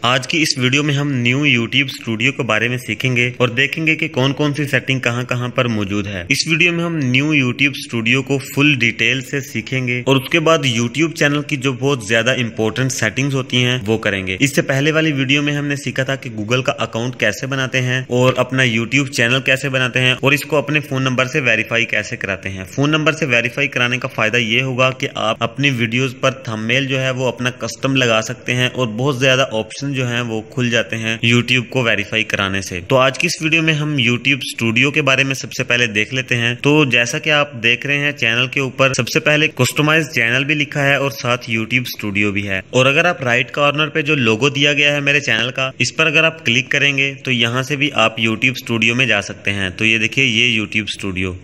आज की इस वीडियो में हम न्यू YouTube स्टूडियो के बारे में सीखेंगे और देखेंगे कि कौन कौन सी सेटिंग कहां कहां पर मौजूद है। इस वीडियो में हम न्यू YouTube स्टूडियो को फुल डिटेल से सीखेंगे और उसके बाद YouTube चैनल की जो बहुत ज्यादा इंपॉर्टेंट सेटिंग्स होती हैं वो करेंगे। इससे पहले वाली वीडियो में हमने सीखा था कि गूगल का अकाउंट कैसे बनाते हैं और अपना YouTube चैनल कैसे बनाते हैं और इसको अपने फोन नंबर से वेरीफाई कैसे कराते हैं। फोन नंबर से वेरीफाई कराने का फायदा ये होगा कि आप अपनी वीडियोज पर थंबनेल जो है वो अपना कस्टम लगा सकते हैं और बहुत ज्यादा ऑप्शन जो हैं वो खुल जाते हैं YouTube को वेरीफाई कराने से। तो आज की इस वीडियो में हम YouTube स्टूडियो के बारे में सबसे पहले देख लेते हैं। तो जैसा कि आप देख रहे हैं चैनल के ऊपर सबसे पहले कस्टमाइज चैनल भी लिखा है और साथ YouTube स्टूडियो भी है। और अगर आप राइट कॉर्नर पे जो लोगो दिया गया है मेरे चैनल का, इस पर अगर आप क्लिक करेंगे तो यहाँ से भी आप YouTube स्टूडियो में जा सकते हैं। तो ये देखिए, ये YouTube स्टूडियो,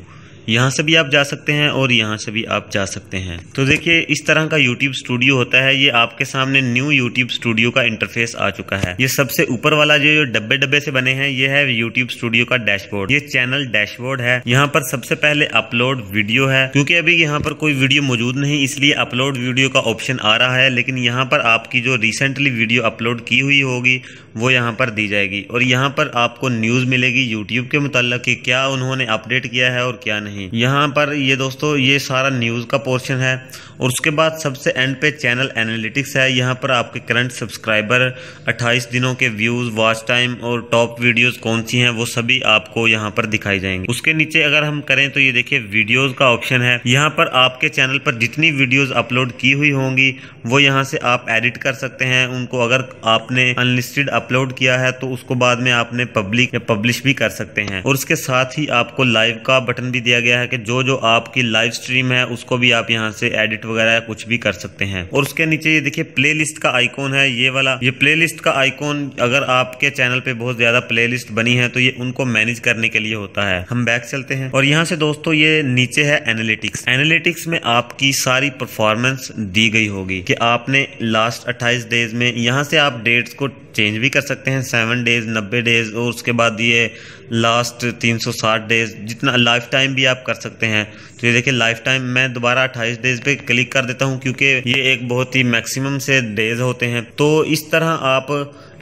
यहाँ से भी आप जा सकते हैं और यहाँ से भी आप जा सकते हैं। तो देखिए, इस तरह का YouTube स्टूडियो होता है। ये आपके सामने न्यू YouTube स्टूडियो का इंटरफेस आ चुका है। ये सबसे ऊपर वाला जो डब्बे डब्बे से बने हैं, ये है YouTube स्टूडियो का डैशबोर्ड। ये चैनल डैशबोर्ड है। यहाँ पर सबसे पहले अपलोड वीडियो है। क्योंकि अभी यहाँ पर कोई वीडियो मौजूद नहीं, इसलिए अपलोड वीडियो का ऑप्शन आ रहा है। लेकिन यहाँ पर आपकी जो रिसेंटली वीडियो अपलोड की हुई होगी वो यहाँ पर दी जाएगी और यहाँ पर आपको न्यूज मिलेगी YouTube के मुताल्लिक कि क्या उन्होंने अपडेट किया है और क्या नहीं। यहाँ पर ये दोस्तों, ये सारा न्यूज का पोर्शन है। और उसके बाद सबसे एंड पे चैनल एनालिटिक्स है। यहाँ पर आपके करंट सब्सक्राइबर, 28 दिनों के व्यूज, वॉच टाइम और टॉप वीडियोस कौन सी हैं वो सभी आपको यहाँ पर दिखाई जाएंगे। उसके नीचे अगर हम करें तो ये देखिए, वीडियोस का ऑप्शन है। यहाँ पर आपके चैनल पर जितनी वीडियोस अपलोड की हुई होंगी वो यहाँ से आप एडिट कर सकते हैं उनको। अगर आपने अनलिस्टेड अपलोड किया है तो उसको बाद में आपने पब्लिक या पब्लिश भी कर सकते हैं। और उसके साथ ही आपको लाइव का बटन भी दिया गया है कि जो आपकी लाइव स्ट्रीम है उसको भी आप यहाँ से एडिट वगैरह कुछ भी कर सकते हैं। और उसके नीचे ये देखिए, प्लेलिस्ट का आइकॉन है, ये वाला। ये प्लेलिस्ट का आइकॉन, अगर आपके चैनल पे बहुत ज्यादा प्लेलिस्ट बनी है तो ये उनको मैनेज करने के लिए होता है। हम बैक चलते हैं और यहाँ से दोस्तों ये नीचे है एनालिटिक्स। एनालिटिक्स में आपकी सारी परफॉर्मेंस दी गई होगी कि आपने लास्ट 28 डेज में, यहाँ से आप डेट्स को चेंज भी कर सकते हैं, 7 डेज, 90 डेज और उसके बाद ये लास्ट 360 डेज, जितना लाइफ टाइम भी आप कर सकते हैं। तो ये देखिए, लाइफ टाइम मैं दोबारा 28 डेज पे क्लिक कर देता हूं क्योंकि ये एक बहुत ही मैक्सिमम से डेज होते हैं। तो इस तरह आप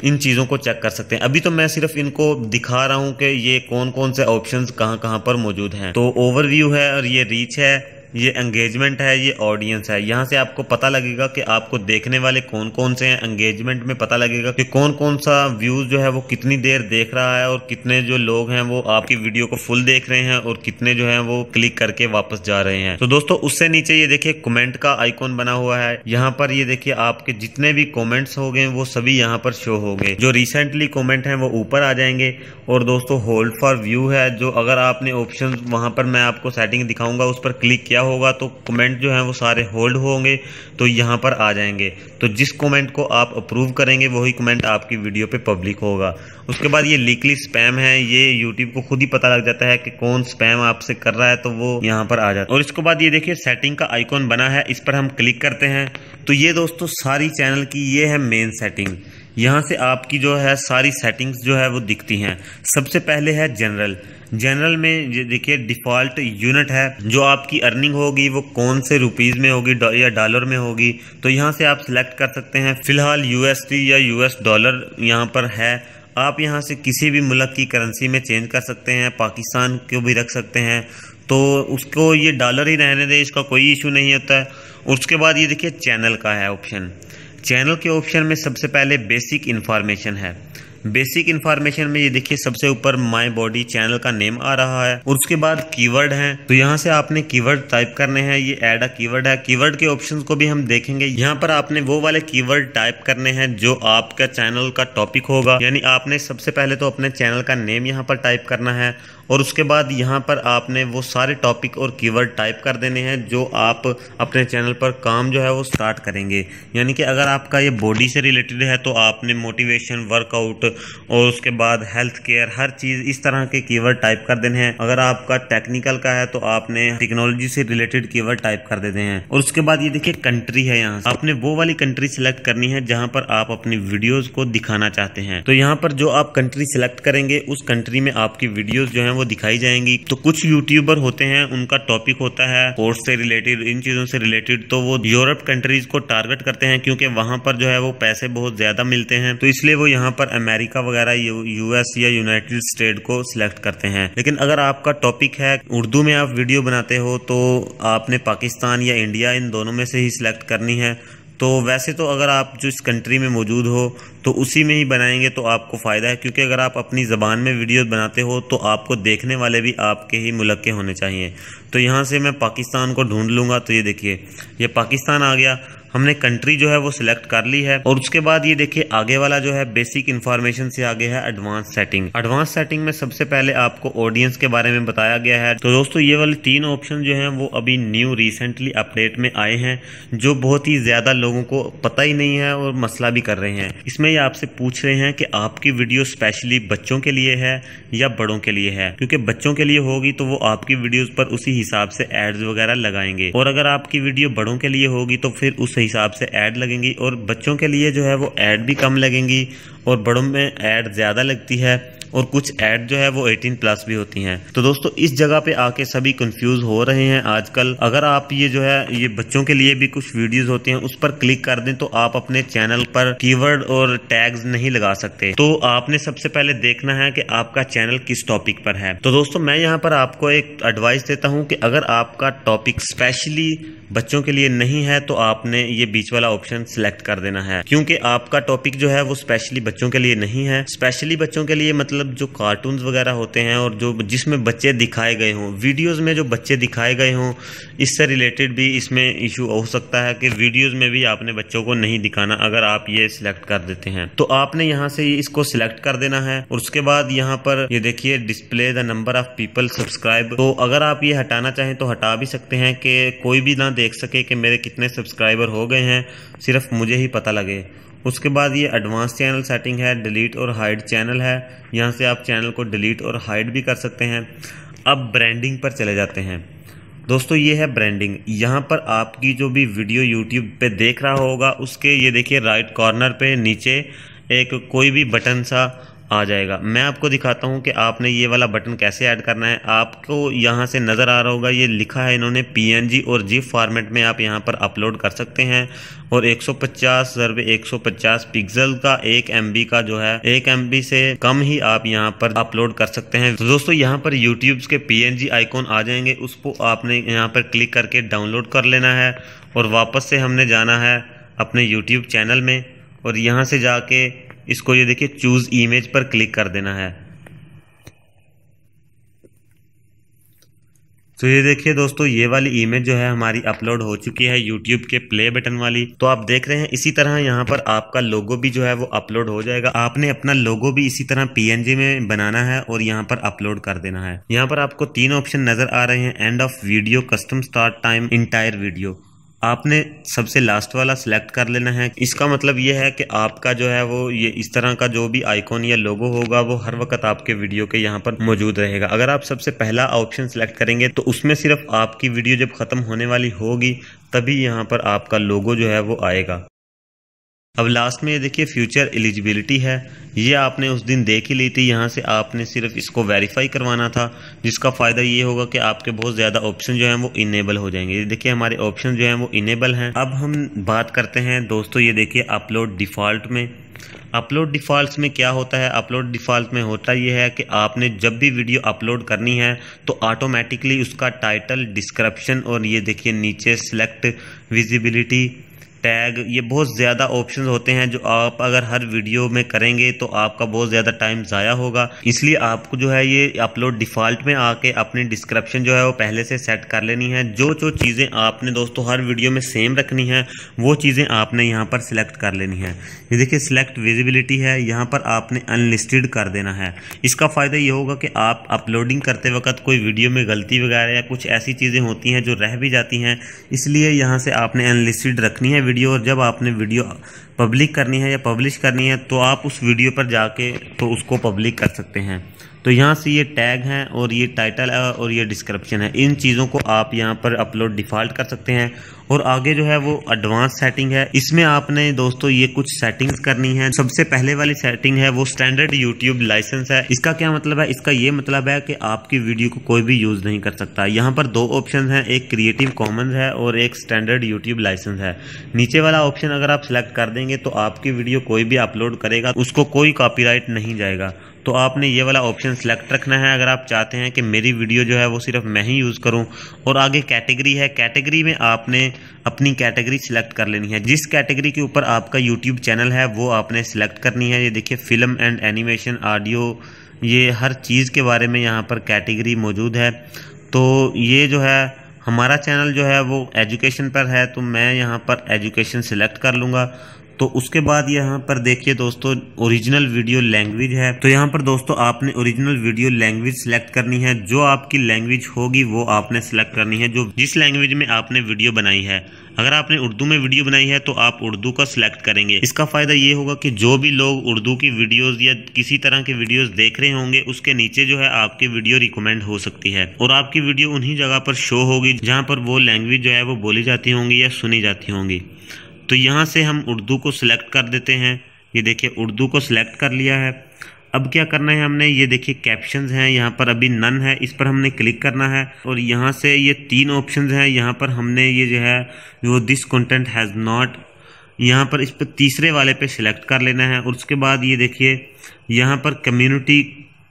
इन चीज़ों को चेक कर सकते हैं। अभी तो मैं सिर्फ इनको दिखा रहा हूं कि ये कौन कौन से ऑप्शंस कहां कहां पर मौजूद हैं। तो ओवरव्यू है और ये रीच है, ये एंगेजमेंट है, ये ऑडियंस है। यहाँ से आपको पता लगेगा कि आपको देखने वाले कौन कौन से हैं। एंगेजमेंट में पता लगेगा कि कौन कौन सा व्यूज जो है वो कितनी देर देख रहा है और कितने जो लोग हैं वो आपकी वीडियो को फुल देख रहे हैं और कितने जो हैं वो क्लिक करके वापस जा रहे हैं। तो दोस्तों, उससे नीचे ये देखिए कमेंट का आइकॉन बना हुआ है। यहाँ पर ये देखिए, आपके जितने भी कॉमेंट्स हो गए वो सभी यहाँ पर शो हो गए। जो रिसेंटली कॉमेंट है वो ऊपर आ जाएंगे। और दोस्तों, होल्ड फॉर व्यू है, जो अगर आपने ऑप्शन वहां पर मैं आपको सेटिंग दिखाऊंगा उस पर क्लिक किया होगा तो कमेंट जो है वो सारे होल्ड होंगे, तो यहाँ पर आ जाएंगे। तो जिस कमेंट को आप अप्रूव करेंगे वही कमेंट आपकी वीडियो पे पब्लिक होगा। उसके बाद ये लीकली स्पैम है, ये यूट्यूब को खुद ही पता लग जाता है कि कौन स्पैम आपसे कर रहा है, तो वो यहाँ पर आ जाता है। और इसके बाद ये देखिए, सेटिंग का आइकॉन बना है, इस पर हम क्लिक करते हैं तो ये दोस्तों सारी चैनल की ये है मेन सेटिंग। यहाँ से आपकी जो है सारी सेटिंग्स जो है वो दिखती हैं। सबसे पहले है जनरल। जनरल में ये देखिए, डिफ़ॉल्ट यूनिट है, जो आपकी अर्निंग होगी वो कौन से रुपीज़ में होगी या डॉलर में होगी। तो यहाँ से आप सिलेक्ट कर सकते हैं। फिलहाल USD या US डॉलर यहाँ पर है। आप यहाँ से किसी भी मुल्क की करेंसी में चेंज कर सकते हैं, पाकिस्तान को भी रख सकते हैं। तो उसको ये डॉलर ही रहने दे, इसका कोई इशू नहीं होता है। उसके बाद ये देखिए, चैनल का है ऑप्शन। चैनल के ऑप्शन में सबसे पहले बेसिक इन्फॉर्मेशन है। बेसिक इन्फॉर्मेशन में ये देखिए, सबसे ऊपर माय बॉडी चैनल का नेम आ रहा है। और उसके बाद कीवर्ड हैं, तो यहाँ से आपने कीवर्ड टाइप करने हैं। ये ऐड अ कीवर्ड है। कीवर्ड के ऑप्शंस को भी हम देखेंगे। यहाँ पर आपने वो वाले कीवर्ड टाइप करने हैं जो आपका चैनल का टॉपिक होगा। यानी आपने सबसे पहले तो अपने चैनल का नेम यहाँ पर टाइप करना है और उसके बाद यहाँ पर आपने वो सारे टॉपिक और कीवर्ड टाइप कर देने हैं जो आप अपने चैनल पर काम जो है वो स्टार्ट करेंगे। यानी कि अगर आपका ये बॉडी से रिलेटेड है तो आपने मोटिवेशन, वर्कआउट, और उसके बाद हेल्थ केयर, हर चीज़ इस तरह के कीवर्ड टाइप कर देने हैं। अगर आपका टेक्निकल का है तो आपने टेक्नोलॉजी से रिलेटेड कीवर्ड टाइप कर देते हैं। और उसके बाद ये देखिए कंट्री है, यहाँ आपने वो वाली कंट्री सिलेक्ट करनी है जहां पर आप अपनी वीडियोस को दिखाना चाहते हैं। तो यहाँ पर जो आप कंट्री सिलेक्ट करेंगे उस कंट्री में आपकी वीडियोस जो हैं वो दिखाई जाएंगी। तो कुछ यूट्यूबर होते हैं, उनका टॉपिक होता है स्पोर्ट्स से रिलेटेड, इन चीजों से रिलेटेड, तो वो यूरोप कंट्रीज को टारगेट करते हैं क्योंकि वहां पर जो है वो पैसे बहुत ज्यादा मिलते हैं। तो इसलिए वो यहाँ पर अमेरिका वगैरह, यूएस या यूनाइटेड स्टेट को सिलेक्ट करते हैं। लेकिन अगर आपका टॉपिक है उर्दू में आप वीडियो बनाते हो तो आपने पाकिस्तान या इंडिया, इन दोनों में से ही सिलेक्ट करनी है। तो वैसे तो अगर आप जिस कंट्री में मौजूद हो तो उसी में ही बनाएंगे तो आपको फ़ायदा है, क्योंकि अगर आप अपनी ज़बान में वीडियो बनाते हो तो आपको देखने वाले भी आपके ही मुल्क के होने चाहिए। तो यहाँ से मैं पाकिस्तान को ढूंढ लूँगा, तो ये देखिए ये पाकिस्तान आ गया। हमने कंट्री जो है वो सिलेक्ट कर ली है। और उसके बाद ये देखिए आगे वाला जो है बेसिक इन्फॉर्मेशन से आगे है एडवांस सेटिंग। एडवांस सेटिंग में सबसे पहले आपको ऑडियंस के बारे में बताया गया है। तो दोस्तों ये वाले 3 ऑप्शन जो हैं वो अभी न्यू रिसेंटली अपडेट में आए हैं, जो बहुत ही ज्यादा लोगों को पता ही नहीं है और मसला भी कर रहे हैं। इसमें ये आपसे पूछ रहे हैं कि आपकी वीडियो स्पेशली बच्चों के लिए है या बड़ों के लिए है। क्योंकि बच्चों के लिए होगी तो वो आपकी वीडियोज पर उसी हिसाब से एड्स वगैरह लगाएंगे, और अगर आपकी वीडियो बड़ों के लिए होगी तो फिर उस हिसाब से ऐड लगेंगी। और बच्चों के लिए जो है वो ऐड भी कम लगेंगी और बड़ों में ऐड ज्यादा लगती है, और कुछ ऐड जो है वो 18+ भी होती हैं। तो दोस्तों इस जगह पे आके सभी कंफ्यूज हो रहे हैं आजकल। अगर आप ये जो है ये बच्चों के लिए भी कुछ वीडियोस होती हैं उस पर क्लिक कर दें तो आप अपने चैनल पर कीवर्ड और टैग्स नहीं लगा सकते। तो आपने सबसे पहले देखना है कि आपका चैनल किस टॉपिक पर है। तो दोस्तों मैं यहाँ पर आपको एक एडवाइस देता हूँ कि अगर आपका टॉपिक स्पेशली बच्चों के लिए नहीं है तो आपने ये बीच वाला ऑप्शन सिलेक्ट कर देना है, क्योंकि आपका टॉपिक जो है वो स्पेशली बच्चों के लिए नहीं है। स्पेशली बच्चों के लिए मतलब जो कार्टून्स वगैरह होते हैं और जो जिसमें बच्चे दिखाए गए हों, वीडियोस में जो बच्चे दिखाए गए हों, इससे रिलेटेड भी इसमें इशू हो सकता है कि वीडियोस में भी आपने बच्चों को नहीं दिखाना। अगर आप ये सिलेक्ट कर देते हैं तो आपने यहाँ से इसको सिलेक्ट कर देना है। और उसके बाद यहाँ पर ये देखिए display the number of people subscribe. तो अगर आप ये हटाना चाहें तो हटा भी सकते हैं कि कोई भी ना देख सके कि मेरे कितने सब्सक्राइबर हो गए हैं, सिर्फ मुझे ही पता लगे। उसके बाद ये एडवांस चैनल सेटिंग है, डिलीट और हाइड चैनल है। यहाँ से आप चैनल को डिलीट और हाइड भी कर सकते हैं। अब ब्रांडिंग पर चले जाते हैं। दोस्तों ये है ब्रांडिंग। यहाँ पर आपकी जो भी वीडियो यूट्यूब पे देख रहा होगा उसके ये देखिए राइट कॉर्नर पे नीचे एक कोई भी बटन सा आ जाएगा। मैं आपको दिखाता हूँ कि आपने ये वाला बटन कैसे ऐड करना है। आपको यहाँ से नज़र आ रहा होगा ये लिखा है इन्होंने PNG और GIF फॉर्मेट में आप यहाँ पर अपलोड कर सकते हैं। और 150x150 पिक्सल का 1 MB का जो है 1 MB से कम ही आप यहाँ पर अपलोड कर सकते हैं। तो दोस्तों यहाँ पर यूट्यूब के PNG आइकॉन आ जाएंगे, उसको आपने यहाँ पर क्लिक करके डाउनलोड कर लेना है। और वापस से हमने जाना है अपने यूट्यूब चैनल में और यहाँ से जाके इसको ये देखिए चूज इमेज पर क्लिक कर देना है। तो ये देखिए दोस्तों ये वाली इमेज जो है हमारी अपलोड हो चुकी है यूट्यूब के प्ले बटन वाली। तो आप देख रहे हैं इसी तरह यहाँ पर आपका लोगो भी जो है वो अपलोड हो जाएगा। आपने अपना लोगो भी इसी तरह PNG में बनाना है और यहाँ पर अपलोड कर देना है। यहाँ पर आपको 3 ऑप्शन नजर आ रहे हैं, end of video, custom start time, entire video. आपने सबसे लास्ट वाला सिलेक्ट कर लेना है। इसका मतलब ये है कि आपका जो है वो ये इस तरह का जो भी आइकॉन या लोगो होगा वो हर वक्त आपके वीडियो के यहाँ पर मौजूद रहेगा। अगर आप सबसे पहला ऑप्शन सिलेक्ट करेंगे तो उसमें सिर्फ आपकी वीडियो जब खत्म होने वाली होगी तभी यहाँ पर आपका लोगो जो है वो आएगा। अब लास्ट में ये देखिए फ्यूचर एलिजिबिलिटी है, ये आपने उस दिन देख ही ली थी। यहाँ से आपने सिर्फ इसको वेरीफाई करवाना था, जिसका फ़ायदा ये होगा कि आपके बहुत ज़्यादा ऑप्शन जो हैं वो इनेबल हो जाएंगे। ये देखिए हमारे ऑप्शन जो हैं वो इनेबल हैं। अब हम बात करते हैं दोस्तों ये देखिए अपलोड डिफ़ॉल्ट में। अपलोड डिफ़ॉल्ट में क्या होता है? अपलोड डिफ़ॉल्ट में होता ये है कि आपने जब भी वीडियो अपलोड करनी है तो ऑटोमेटिकली उसका टाइटल, डिस्क्रिप्शन और ये देखिए नीचे सिलेक्ट विजिबिलिटी, टैग, ये बहुत ज़्यादा ऑप्शंस होते हैं जो आप अगर हर वीडियो में करेंगे तो आपका बहुत ज़्यादा टाइम ज़ाया होगा। इसलिए आपको जो है ये अपलोड डिफ़ॉल्ट में आके अपनी डिस्क्रिप्शन जो है वो पहले से सेट कर लेनी है। जो चीज़ें आपने दोस्तों हर वीडियो में सेम रखनी है वो चीज़ें आपने यहाँ पर सिलेक्ट कर लेनी है। ये देखिए सिलेक्ट विजिबिलिटी है, यहाँ पर आपने अनलिस्टेड कर देना है। इसका फ़ायदा ये होगा कि आप अपलोडिंग करते वक्त कोई वीडियो में गलती वगैरह या कुछ ऐसी चीज़ें होती हैं जो रह भी जाती हैं, इसलिए यहाँ से आपने अनलिस्टेड रखनी है वीडियो। और जब आपने वीडियो पब्लिक करनी है या पब्लिश करनी है तो आप उस वीडियो पर जाके तो उसको पब्लिक कर सकते हैं। तो यहाँ से ये टैग हैं और ये टाइटल है और ये डिस्क्रिप्शन है, इन चीज़ों को आप यहाँ पर अपलोड डिफ़ॉल्ट कर सकते हैं। और आगे जो है वो एडवांस सेटिंग है, इसमें आपने दोस्तों ये कुछ सेटिंग्स करनी है। सबसे पहले वाली सेटिंग है वो स्टैंडर्ड यूट्यूब लाइसेंस है। इसका क्या मतलब है? इसका ये मतलब है कि आपकी वीडियो को कोई भी यूज़ नहीं कर सकता। यहाँ पर दो ऑप्शन हैं, एक क्रिएटिव कॉमन्स है और एक स्टैंडर्ड यूट्यूब लाइसेंस है। नीचे वाला ऑप्शन अगर आप सिलेक्ट कर देंगे तो आपकी वीडियो कोई भी अपलोड करेगा उसको कोई कॉपीराइट नहीं जाएगा। तो आपने ये वाला ऑप्शन सेलेक्ट रखना है अगर आप चाहते हैं कि मेरी वीडियो जो है वो सिर्फ मैं ही यूज़ करूं। और आगे कैटेगरी है, कैटेगरी में आपने अपनी कैटेगरी सिलेक्ट कर लेनी है। जिस कैटेगरी के ऊपर आपका यूट्यूब चैनल है वो आपने सिलेक्ट करनी है। ये देखिए फिल्म एंड एनिमेशन, ऑडियो, ये हर चीज़ के बारे में यहाँ पर कैटेगरी मौजूद है। तो ये जो है हमारा चैनल जो है वो एजुकेशन पर है तो मैं यहाँ पर एजुकेशन सिलेक्ट कर लूँगा। तो उसके बाद यहाँ पर देखिए दोस्तों ओरिजिनल वीडियो लैंग्वेज है। तो यहाँ पर दोस्तों आपने ओरिजिनल वीडियो लैंग्वेज सिलेक्ट करनी है। जो आपकी लैंग्वेज होगी वो आपने सिलेक्ट करनी है, जो जिस लैंग्वेज में आपने वीडियो बनाई है। अगर आपने उर्दू में वीडियो बनाई है तो आप उर्दू का सिलेक्ट करेंगे। इसका फ़ायदा ये होगा कि जो भी लोग उर्दू की वीडियोस या किसी तरह की वीडियोस देख रहे होंगे उसके नीचे जो है आपकी वीडियो रिकमेंड हो सकती है और आपकी वीडियो उन्हीं जगह पर शो होगी जहाँ पर वो लैंग्वेज जो है वो बोली जाती होंगी या सुनी जाती होंगी। तो यहाँ से हम उर्दू को सिलेक्ट कर देते हैं। ये देखिए उर्दू को सिलेक्ट कर लिया है। अब क्या करना है हमने, ये देखिए कैप्शंस हैं, यहाँ पर अभी नन है, इस पर हमने क्लिक करना है। और यहाँ से ये 3 ऑप्शंस हैं, यहाँ पर हमने ये जो है वो दिस कंटेंट हैज़ नॉट, यहाँ पर इस पर तीसरे वाले पे सिलेक्ट कर लेना है। और उसके बाद ये देखिए यहाँ पर कम्युनिटी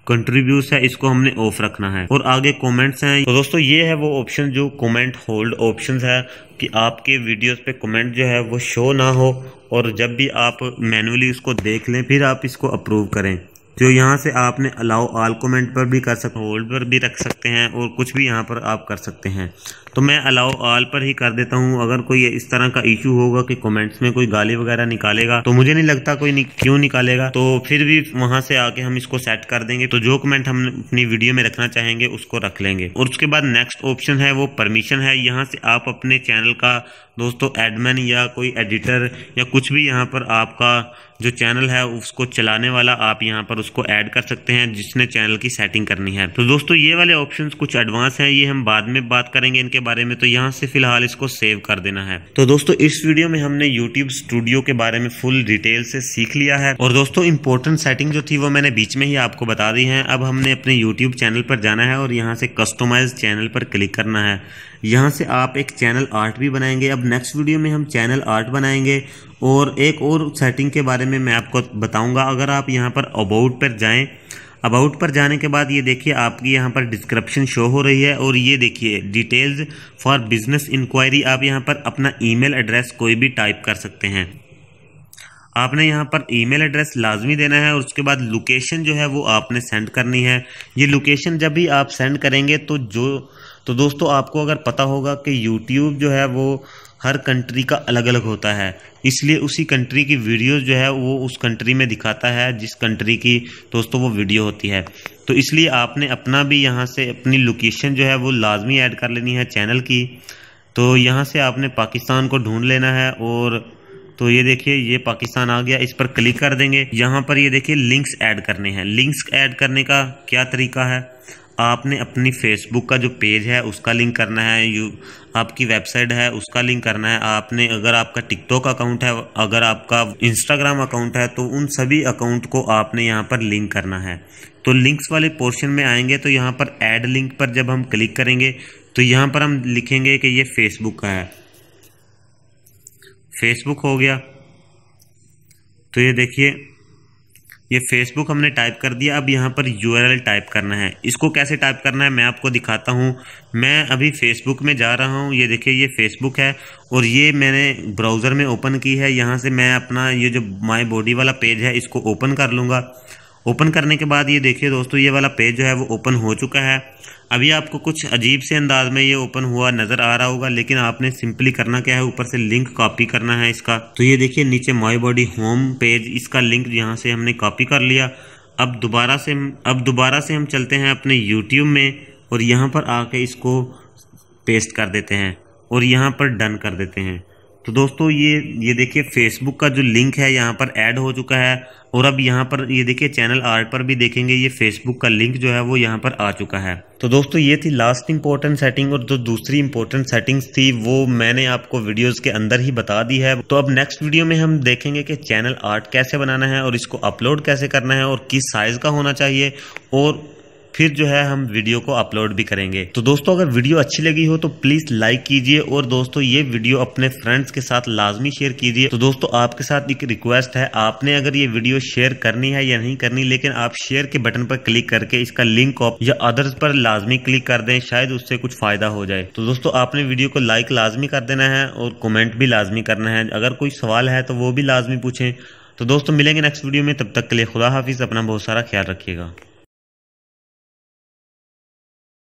कंट्रीब्यूट है, इसको हमने ऑफ रखना है। और आगे कमेंट्स हैं। तो दोस्तों ये है वो ऑप्शन जो कमेंट होल्ड ऑप्शंस है कि आपके वीडियोस पे कमेंट जो है वो शो ना हो और जब भी आप मैन्युअली उसको देख लें फिर आप इसको अप्रूव करें। जो यहाँ से आपने अलाउ ऑल कमेंट पर भी कर सकते हैं, होल्ड पर भी रख सकते हैं और कुछ भी यहाँ पर आप कर सकते हैं। तो मैं अलाउ ऑल पर ही कर देता हूँ। अगर कोई इस तरह का इशू होगा कि कमेंट्स में कोई गाली वगैरह निकालेगा तो मुझे नहीं लगता कोई क्यों निकालेगा, तो फिर भी वहाँ से आके हम इसको सेट कर देंगे। तो जो कमेंट हम अपनी वीडियो में रखना चाहेंगे उसको रख लेंगे। और उसके बाद नेक्स्ट ऑप्शन है वो परमिशन है। यहाँ से आप अपने चैनल का दोस्तों एडमिन या कोई एडिटर या कुछ भी यहाँ पर आपका जो चैनल है उसको चलाने वाला आप यहाँ पर उसको ऐड कर सकते हैं जिसने चैनल की सेटिंग करनी है। तो दोस्तों ये वाले ऑप्शंस कुछ एडवांस हैं, ये हम बाद में बात करेंगे इनके बारे में। तो यहाँ से फिलहाल इसको सेव कर देना है। तो दोस्तों इस वीडियो में हमने YouTube स्टूडियो के बारे में फुल डिटेल से सीख लिया है। और दोस्तों इंपॉर्टेंट सेटिंग जो थी वो मैंने बीच में ही आपको बता दी है। अब हमने अपने YouTube चैनल पर जाना है और यहाँ से कस्टमाइज चैनल पर क्लिक करना है। यहाँ से आप एक चैनल आर्ट भी बनाएंगे। अब नेक्स्ट वीडियो में हम चैनल आर्ट बनाएंगे। और एक और सेटिंग के बारे में मैं आपको बताऊंगा। अगर आप यहाँ पर अबाउट पर जाएं, अबाउट पर जाने के बाद ये देखिए आपकी यहाँ पर डिस्क्रिप्शन शो हो रही है और ये देखिए डिटेल्स फॉर बिजनेस इंक्वायरी। आप यहाँ पर अपना ईमेल एड्रेस कोई भी टाइप कर सकते हैं। आपने यहाँ पर ईमेल एड्रेस लाजमी देना है और उसके बाद लोकेशन जो है वो आपने सेंड करनी है। ये लोकेशन जब भी आप सेंड करेंगे तो दोस्तों आपको अगर पता होगा कि YouTube जो है वो हर कंट्री का अलग अलग होता है, इसलिए उसी कंट्री की वीडियोस जो है वो उस कंट्री में दिखाता है जिस कंट्री की दोस्तों वो वीडियो होती है। तो इसलिए आपने अपना भी यहाँ से अपनी लोकेशन जो है वो लाजमी ऐड कर लेनी है चैनल की। तो यहाँ से आपने पाकिस्तान को ढूंढ लेना है और तो ये देखिए ये पाकिस्तान आ गया, इस पर क्लिक कर देंगे। यहाँ पर ये देखिए लिंक्स ऐड करने हैं। लिंक्स ऐड करने का क्या तरीका है, आपने अपनी फेसबुक का जो पेज है उसका लिंक करना है, आपकी वेबसाइट है उसका लिंक करना है। आपने अगर आपका टिकटॉक अकाउंट है, अगर आपका इंस्टाग्राम अकाउंट है तो उन सभी अकाउंट को आपने यहाँ पर लिंक करना है। तो लिंक्स वाले पोर्शन में आएंगे तो यहाँ पर ऐड लिंक पर जब हम क्लिक करेंगे तो यहाँ पर हम लिखेंगे कि ये फेसबुक का है। फेसबुक हो गया। तो ये देखिए ये फेसबुक हमने टाइप कर दिया। अब यहाँ पर URL टाइप करना है। इसको कैसे टाइप करना है मैं आपको दिखाता हूँ। मैं अभी फेसबुक में जा रहा हूँ। ये देखिए ये फेसबुक है और ये मैंने ब्राउज़र में ओपन की है। यहाँ से मैं अपना ये जो माई बॉडी वाला पेज है इसको ओपन कर लूँगा। ओपन करने के बाद ये देखिए दोस्तों ये वाला पेज जो है वो ओपन हो चुका है। अभी आपको कुछ अजीब से अंदाज में ये ओपन हुआ नज़र आ रहा होगा, लेकिन आपने सिंपली करना क्या है, ऊपर से लिंक कॉपी करना है इसका। तो ये देखिए नीचे माई बॉडी होम पेज, इसका लिंक यहाँ से हमने कॉपी कर लिया। अब दोबारा से हम चलते हैं अपने YouTube में और यहाँ पर आके इसको पेस्ट कर देते हैं और यहाँ पर डन कर देते हैं। तो दोस्तों ये देखिए फेसबुक का जो लिंक है यहाँ पर ऐड हो चुका है और अब यहाँ पर ये देखिए चैनल आर्ट पर भी देखेंगे ये फेसबुक का लिंक जो है वो यहाँ पर आ चुका है। तो दोस्तों ये थी लास्ट इंपॉर्टेंट सेटिंग और जो दूसरी इंपॉर्टेंट सेटिंग्स थी वो मैंने आपको वीडियोस के अंदर ही बता दी है। तो अब नेक्स्ट वीडियो में हम देखेंगे कि चैनल आर्ट कैसे बनाना है और इसको अपलोड कैसे करना है और किस साइज का होना चाहिए, और फिर जो है हम वीडियो को अपलोड भी करेंगे। तो दोस्तों अगर वीडियो अच्छी लगी हो तो प्लीज लाइक कीजिए और दोस्तों ये वीडियो अपने फ्रेंड्स के साथ लाजमी शेयर कीजिए। तो दोस्तों आपके साथ एक रिक्वेस्ट है, आपने अगर ये वीडियो शेयर करनी है या नहीं करनी, लेकिन आप शेयर के बटन पर क्लिक करके इसका लिंक या अदर्स पर लाजमी क्लिक कर दें, शायद उससे कुछ फायदा हो जाए। तो दोस्तों आपने वीडियो को लाइक लाजमी कर देना है और कमेंट भी लाजमी करना है। अगर कोई सवाल है तो वो भी लाजमी पूछें। तो दोस्तों मिलेंगे नेक्स्ट वीडियो में, तब तक के लिए खुदा हाफिज, अपना बहुत सारा ख्याल रखिएगा।